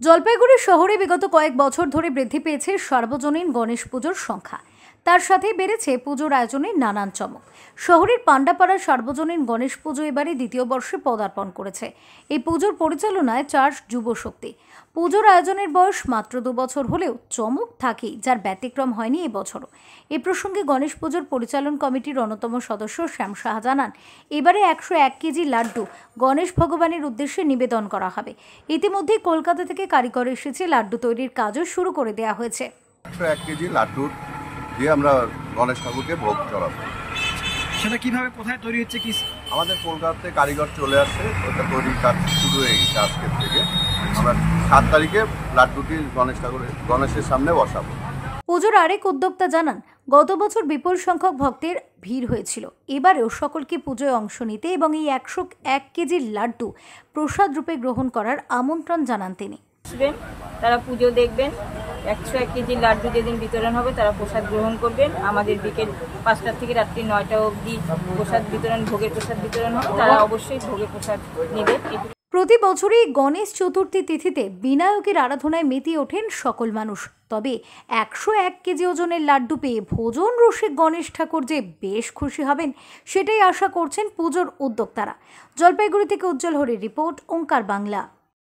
জলপাইগুড়ি শহরে বিগত কয়েক বছর ধরে বৃদ্ধি পেয়েছে সার্বজনীন গণেশ পুজোর সংখ্যা। তার সাথে বেড়েছে পুজোর আয়োজনের নানান চমক। শহরের পান্ডাপাড়া সার্বজনীন গণেশ পুজো এবারে দ্বিতীয় বর্ষে পদার্পণ করেছে। এই পুজোর পরিচালনায় 4 যুব শক্তি। পুজোর আয়োজনের বয়স মাত্র 2 বছর হলেও চমক থাকেই, যার ব্যতিক্রম হয়নি এবছরও। এ প্রসঙ্গে গণেশ পুজোর পরিচালন কমিটির অন্যতম সদস্য শ্যাম সাহা জানান, এবারে 101 কেজি লাড্ডু গণেশ ভগবানের উদ্দেশ্যে নিবেদন করা হবে। ইতিমধ্যে কলকাতা থেকে কারিগর এসেছে, লাড্ডু তৈরির কাজও শুরু করে দেওয়া হয়েছে। 101 কেজি লাড্ডু দিয়ে আমরা গণেশ ঠাকুরকে ভোগ চড়াবো। সেটা কিভাবে, কোথায় তৈরি হচ্ছে? কি আমাদের কলকাতাতে কারিগর চলে আসছে, ওটা তৈরির কাজ শুরু হয়ে গেছে আজকের থেকে। আমরা 7 তারিখে লাড্ডুটি গণেশের সামনে বসাবো। পুজোর আরেক উদ্যোক্তা জানান, গত বছর বিপুল সংখ্যক ভক্তের ভিড় হয়েছিল। এবারেও সকলকে পুজোয় অংশ নিতে এবং এই 101 কেজির লাড্ডু প্রসাদ রূপে গ্রহণ করার আমন্ত্রণ জানান তিনি। তারা পুজো দেখবেন, 101 কেজি লাড্ডু যেদিন বিতরণ হবে তারা প্রসাদ গ্রহণ করবেন। আমাদের বিকেল 5টা থেকে রাত্রি 9টা অবধি প্রসাদ বিতরণ, ভোগের প্রসাদ বিতরণ হবে। তারা অবশ্যই ভোগের প্রসাদ নেবেন। প্রতি বছরই গণেশ চতুর্থী তিথিতে বিনায়কের আরাধনায় মেতে ওঠেন সকল মানুষ। তবে 101 কেজি ওজনের লাড্ডু পেয়ে ভোজন রসিক গণেশ ঠাকুর যে বেশ খুশি হবেন, সেটাই আশা করছেন পুজোর উদ্যোক্তারা। জলপাইগুড়ি থেকে উজ্জ্বল হরির রিপোর্ট, ওঙ্কার বাংলা।